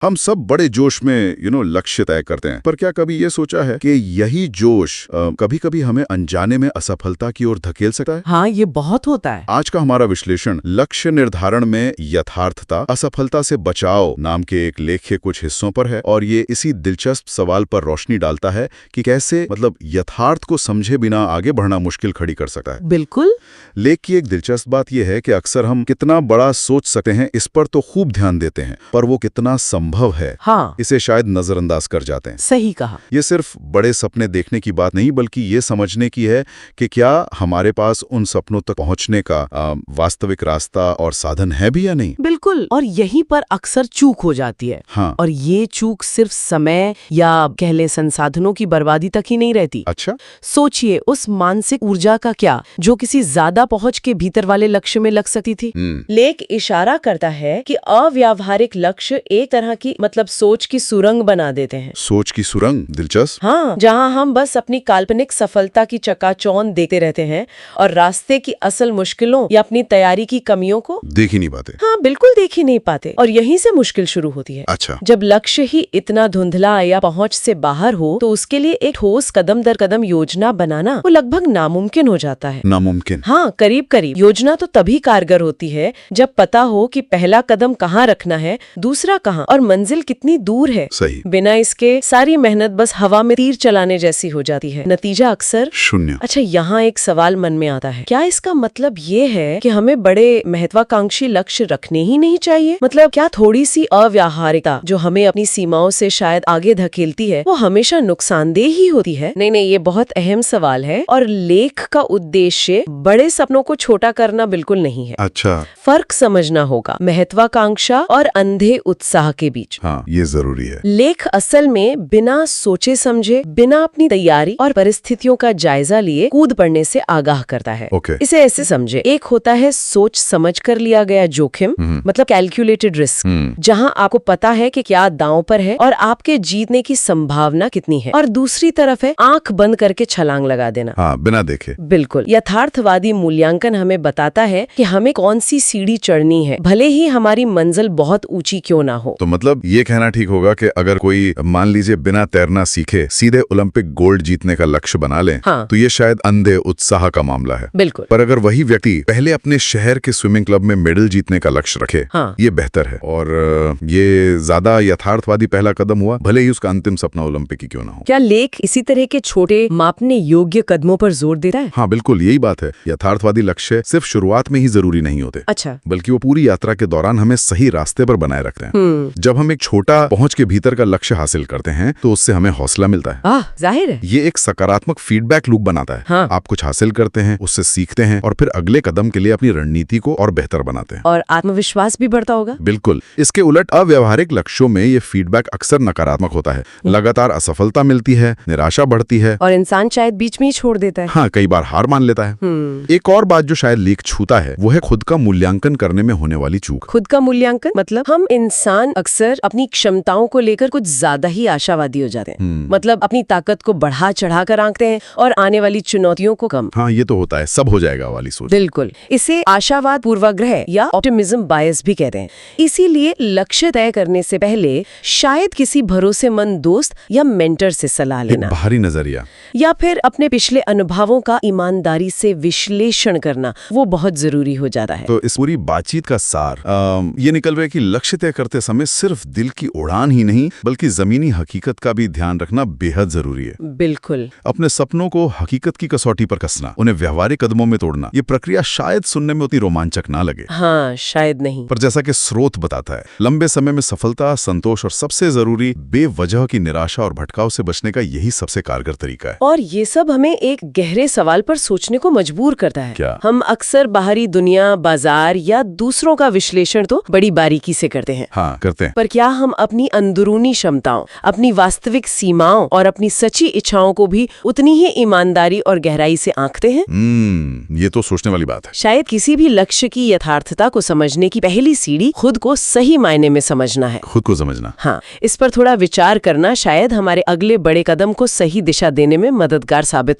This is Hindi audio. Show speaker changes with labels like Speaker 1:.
Speaker 1: हम सब बड़े जोश में लक्ष्य तय करते हैं, पर क्या कभी ये सोचा है कि यही जोश कभी कभी हमें अनजाने में असफलता की ओर धकेल सकता है?
Speaker 2: हाँ, ये बहुत होता है।
Speaker 1: आज का हमारा विश्लेषण लक्ष्य निर्धारण में यथार्थता, असफलता से बचाव नाम के एक लेख के कुछ हिस्सों पर है, और ये इसी दिलचस्प सवाल पर रोशनी डालता है कि कैसे यथार्थ को समझे बिना आगे बढ़ना मुश्किल खड़ी कर सकता है।
Speaker 2: बिल्कुल।
Speaker 1: लेख की एक दिलचस्प बात यह है कि अक्सर हम कितना बड़ा सोच सकते हैं इस पर तो खूब ध्यान देते हैं, पर वो कितना संभव है,
Speaker 2: हाँ,
Speaker 1: इसे शायद नजरअंदाज कर जाते हैं।
Speaker 2: सही कहा।
Speaker 1: ये सिर्फ बड़े सपने देखने की बात नहीं, बल्कि ये समझने की है कि क्या हमारे पास उन सपनों तक पहुंचने का वास्तविक रास्ता और साधन है भी या नहीं।
Speaker 2: बिल्कुल, और यहीं पर अक्सर चूक हो जाती है।
Speaker 1: हाँ।
Speaker 2: और ये चूक सिर्फ समय या कह ले संसाधनों की बर्बादी तक ही नहीं रहती।
Speaker 1: अच्छा।
Speaker 2: सोचिए उस मानसिक ऊर्जा का क्या जो किसी ज्यादा पहुंच के भीतर वाले लक्ष्य में लग सकती थी। लेख इशारा करता है कि अव्यावहारिक लक्ष्य एक तरह की सोच की सुरंग बना देते हैं।
Speaker 1: सोच की सुरंग, दिलचस्प।
Speaker 2: हाँ, जहाँ हम बस अपनी काल्पनिक सफलता की चकाचौंध देखते रहते हैं और रास्ते की असल मुश्किलों या अपनी तैयारी की कमियों को
Speaker 1: देख ही नहीं पाते।
Speaker 2: हाँ, बिल्कुल देख ही नहीं पाते, और यहीं से मुश्किल शुरू होती है।
Speaker 1: अच्छा।
Speaker 2: जब लक्ष्य ही इतना धुंधला या पहुंच से बाहर हो तो उसके लिए एक ठोस कदम दर कदम योजना बनाना वो लगभग नामुमकिन हो जाता है।
Speaker 1: नामुमकिन?
Speaker 2: हाँ, करीब करीब। योजना तो तभी कारगर होती है जब पता हो कि पहला कदम कहाँ रखना है, दूसरा कहाँ, और मंजिल कितनी दूर है।
Speaker 1: सही।
Speaker 2: बिना इसके सारी मेहनत बस हवा में तीर चलाने जैसी हो जाती है, नतीजा अक्सर
Speaker 1: शून्य।
Speaker 2: अच्छा, यहाँ एक सवाल मन में आता है, क्या इसका मतलब ये है कि हमें बड़े महत्वाकांक्षी लक्ष्य रखने ही नहीं चाहिए? क्या थोड़ी सी अव्यावहारिकता जो हमें अपनी सीमाओं से शायद आगे धकेलती है वो हमेशा नुकसानदेह ही होती है? नहीं, ये बहुत अहम सवाल है, और लेख का उद्देश्य बड़े सपनों को छोटा करना बिल्कुल नहीं है।
Speaker 1: अच्छा।
Speaker 2: फर्क समझना होगा महत्वाकांक्षा और अंधे उत्साह के बीच।
Speaker 1: हाँ, ये जरूरी है।
Speaker 2: लेख असल में बिना सोचे समझे, बिना अपनी तैयारी और परिस्थितियों का जायजा लिए कूद पड़ने से आगाह करता है। इसे ऐसे समझे, एक होता है सोच समझ कर लिया गया जोखिम, कैलकुलेटेड रिस्क, जहां आपको पता है कि क्या दांव पर है और आपके जीतने की संभावना कितनी है, और दूसरी तरफ है आंख बंद करके छलांग लगा देना।
Speaker 1: हाँ, बिना देखे।
Speaker 2: बिल्कुल। यथार्थवादी मूल्यांकन हमें बताता है कि हमें कौन सी सीढ़ी चढ़नी है, भले ही हमारी मंजिल बहुत ऊंची क्यों ना हो।
Speaker 1: तो ये कहना ठीक होगा कि अगर कोई मान लीजिए बिना तैरना सीखे सीधे ओलंपिक गोल्ड जीतने का लक्ष्य बना ले,
Speaker 2: हाँ,
Speaker 1: तो ये शायद अंधे उत्साह का मामला है।
Speaker 2: बिल्कुल।
Speaker 1: पर अगर वही व्यक्ति पहले अपने शहर के स्विमिंग क्लब में मेडल जीतने का लक्ष्य रखे,
Speaker 2: हाँ,
Speaker 1: ये बेहतर है, और ये ज्यादा यथार्थवादी पहला कदम हुआ, भले ही उसका अंतिम सपना ओलंपिक ही क्यों ना हो।
Speaker 2: क्या लेख इसी तरह के छोटे मापने योग्य कदमों पर जोर देता है?
Speaker 1: हाँ, बिल्कुल यही बात है। यथार्थवादी लक्ष्य सिर्फ शुरुआत में ही जरूरी नहीं होते।
Speaker 2: अच्छा।
Speaker 1: बल्कि वो पूरी यात्रा के दौरान हमें सही रास्ते पर बनाए रखते हैं। जब हम एक छोटा पहुंच के भीतर का लक्ष्य हासिल करते हैं तो उससे हमें हौसला मिलता है।
Speaker 2: जाहिर है।
Speaker 1: ये एक सकारात्मक फीडबैक लूप बनाता है।
Speaker 2: हाँ।
Speaker 1: आप कुछ हासिल करते हैं, उससे सीखते हैं, और फिर अगले कदम के लिए अपनी रणनीति को और बेहतर बनाते हैं,
Speaker 2: और आत्मविश्वास भी बढ़ता होगा।
Speaker 1: बिल्कुल। इसके उलट अव्यावहारिक लक्ष्यों में ये फीडबैक अक्सर नकारात्मक होता है। लगातार असफलता मिलती है, निराशा बढ़ती है,
Speaker 2: और इंसान शायद बीच में ही छोड़ देता है।
Speaker 1: हाँ, कई बार हार मान लेता है। एक और बात जो शायद लेख छूता है वो है खुद का मूल्यांकन करने में होने वाली चूक।
Speaker 2: खुद का मूल्यांकन हम इंसान अक्सर अपनी क्षमताओं को लेकर कुछ ज्यादा ही आशावादी हो जाते हैं। अपनी ताकत को बढ़ा चढ़ा कर आंकते हैं और आने वाली चुनौतियों को कम।
Speaker 1: हाँ, ये तो होता है, सब हो जाएगा वाली सोच।
Speaker 2: बिल्कुल। इसे आशावाद पूर्वाग्रह या ऑप्टिमिज्म बायस भी कहते हैं। इसीलिए लक्ष्य तय करने से पहले शायद किसी भरोसेमंद दोस्त या मेंटर से सलाह लेना,
Speaker 1: बाहरी नजरिया,
Speaker 2: या फिर अपने पिछले अनुभवों का ईमानदारी से विश्लेषण करना, वो बहुत जरूरी हो जाता है।
Speaker 1: तो इस पूरी बातचीत का सार ये निकल रहा है कि लक्ष्य तय करते समय सिर्फ दिल की उड़ान ही नहीं बल्कि जमीनी हकीकत का भी ध्यान रखना बेहद जरूरी है।
Speaker 2: बिल्कुल।
Speaker 1: अपने सपनों को हकीकत की कसौटी पर कसना, उन्हें व्यवहारिक कदमों में तोड़ना, ये प्रक्रिया शायद सुनने में उतनी रोमांचक ना लगे।
Speaker 2: हाँ, शायद नहीं।
Speaker 1: पर जैसा कि स्रोत बताता है, लंबे समय में सफलता, संतोष और सबसे जरूरी बेवजह की निराशा और भटकाव से बचने का यही सबसे कारगर तरीका है।
Speaker 2: और ये सब हमें एक गहरे सवाल पर सोचने को मजबूर करता है।
Speaker 1: क्या? हम
Speaker 2: अक्सर बाहरी दुनिया, बाजार या दूसरों का विश्लेषण तो बड़ी बारीकी से करते हैं।
Speaker 1: हाँ, करते हैं।
Speaker 2: पर क्या हम अपनी अंदरूनी क्षमताओं, अपनी वास्तविक सीमाओं और अपनी सच्ची इच्छाओं को भी उतनी ही ईमानदारी और गहराई से आंकते हैं?
Speaker 1: ये तो सोचने वाली बात है।
Speaker 2: शायद किसी भी लक्ष्य की यथार्थता को समझने की पहली सीढ़ी खुद को सही मायने में समझना है।
Speaker 1: खुद को समझना।
Speaker 2: हाँ, इस पर थोड़ा विचार करना शायद हमारे अगले बड़े कदम को सही दिशा देने में मददगार साबित हो।